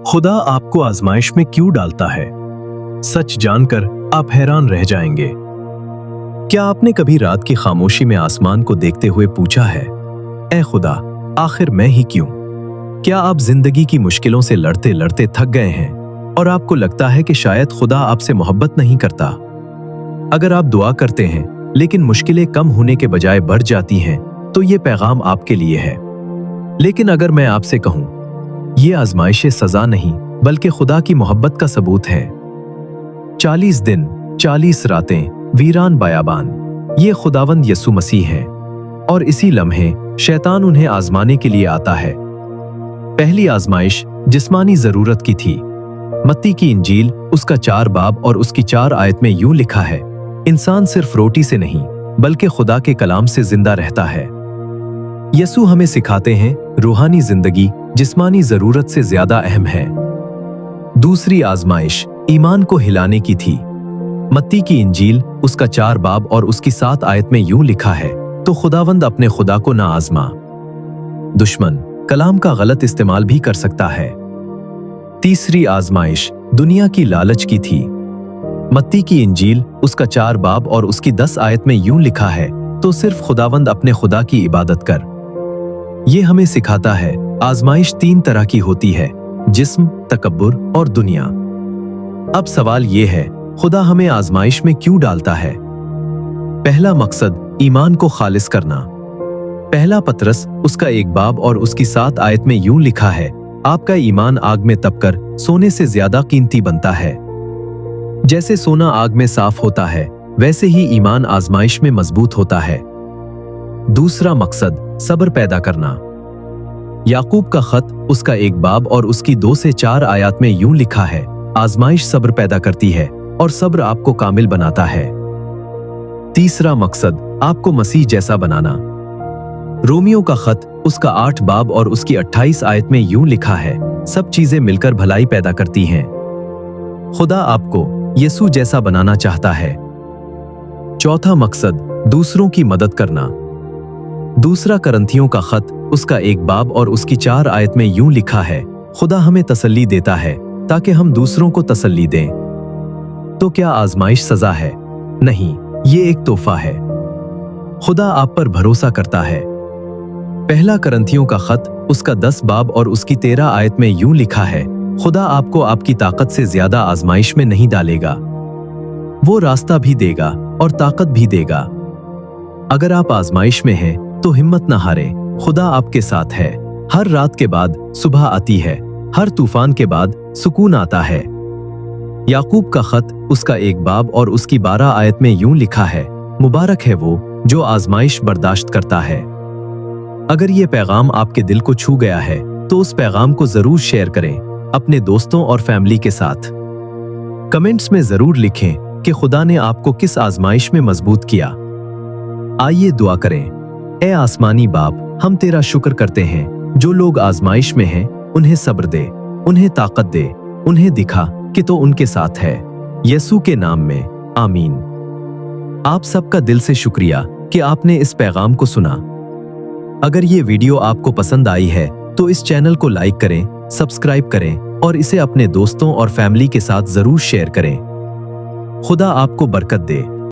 खुदा आपको आजमाइश में क्यों डालता है? सच जानकर आप हैरान रह जाएंगे। क्या आपने कभी रात की खामोशी में आसमान को देखते हुए पूछा है, ऐ खुदा, आखिर मैं ही क्यों? क्या आप जिंदगी की मुश्किलों से लड़ते लड़ते थक गए हैं और आपको लगता है कि शायद खुदा आपसे मोहब्बत नहीं करता? अगर आप दुआ करते हैं लेकिन मुश्किलें कम होने के बजाय बढ़ जाती हैं, तो ये पैगाम आपके लिए है। लेकिन अगर मैं आपसे कहूं, ये आजमाइशें सजा नहीं बल्कि खुदा की मोहब्बत का सबूत है। 40 दिन 40 रातें वीरान बयाबान, ये खुदावंद यसु मसीह है, और इसी लम्हे शैतान उन्हें आजमाने के लिए आता है। पहली आजमाइश जिस्मानी जरूरत की थी। मत्ती की इंजील उसका 4 बाब और उसकी 4 आयत में यूं लिखा है, इंसान सिर्फ रोटी से नहीं बल्कि खुदा के कलाम से जिंदा रहता है। यसु हमें सिखाते हैं रूहानी जिंदगी जिस्मानी जरूरत से ज्यादा अहम है। दूसरी आजमाइश ईमान को हिलाने की थी। मत्ती की इंजील उसका 4 बाब और उसकी 7 आयत में यूं लिखा है, तो खुदावंद अपने खुदा को ना आजमा। दुश्मन कलाम का गलत इस्तेमाल भी कर सकता है। तीसरी आजमाइश दुनिया की लालच की थी। मत्ती की इंजील उसका 4 बाब और उसकी 10 आयत में यूं लिखा है, तो सिर्फ खुदावंद अपने खुदा की इबादत कर। ये हमें सिखाता है आजमाइश 3 तरह की होती है, जिस्म, तकब्बुर और दुनिया। अब सवाल ये है, खुदा हमें आजमाइश में क्यों डालता है? पहला मकसद ईमान को खालिस करना। पहला पतरस उसका 1 बाब और उसकी 7 आयत में यूं लिखा है, आपका ईमान आग में तपकर सोने से ज्यादा कीमती बनता है। जैसे सोना आग में साफ होता है, वैसे ही ईमान आजमाइश में मजबूत होता है। दूसरा मकसद सब्र पैदा करना। याकूब का खत उसका 1 बाब और उसकी 2 से 4 आयत में यूं लिखा है, आजमाइश सब्र पैदा करती है और सब्र आपको कामिल बनाता है। तीसरा मकसद आपको मसीह जैसा बनाना। रोमियो का खत उसका 8 बाब और उसकी 28 आयत में यूं लिखा है, सब चीजें मिलकर भलाई पैदा करती हैं। खुदा आपको यसु जैसा बनाना चाहता है। चौथा मकसद दूसरों की मदद करना। दूसरा करंथियों का खत उसका 1 बाब और उसकी 4 आयत में यूं लिखा है, खुदा हमें तसल्ली देता है ताकि हम दूसरों को तसल्ली दें। तो क्या आजमाइश सजा है? नहीं, ये एक तोहफा है। खुदा आप पर भरोसा करता है। पहला करंथियों का खत उसका 10 बाब और उसकी 13 आयत में यूं लिखा है, खुदा आपको आपकी ताकत से ज्यादा आजमाइश में नहीं डालेगा। वो रास्ता भी देगा और ताकत भी देगा। अगर आप आजमाइश में हैं तो हिम्मत न हारें, खुदा आपके साथ है। हर रात के बाद सुबह आती है, हर तूफान के बाद सुकून आता है। याकूब का खत उसका 1 बाब और उसकी 12 आयत में यूं लिखा है, मुबारक है वो जो आजमाइश बर्दाश्त करता है। अगर ये पैगाम आपके दिल को छू गया है तो उस पैगाम को जरूर शेयर करें अपने दोस्तों और फैमिली के साथ। कमेंट्स में जरूर लिखें कि खुदा ने आपको किस आजमाइश में मजबूत किया। आइए दुआ करें। ऐ आसमानी बाप, हम तेरा शुक्र करते हैं, जो लोग आजमाइश में हैं उन्हें सब्र दे, उन्हें ताकत दे, उन्हें दिखा कि तो उनके साथ है। यसु के नाम में आमीन। आप सबका दिल से शुक्रिया कि आपने इस पैगाम को सुना। अगर ये वीडियो आपको पसंद आई है तो इस चैनल को लाइक करें, सब्सक्राइब करें और इसे अपने दोस्तों और फैमिली के साथ जरूर शेयर करें। खुदा आपको बरकत दे।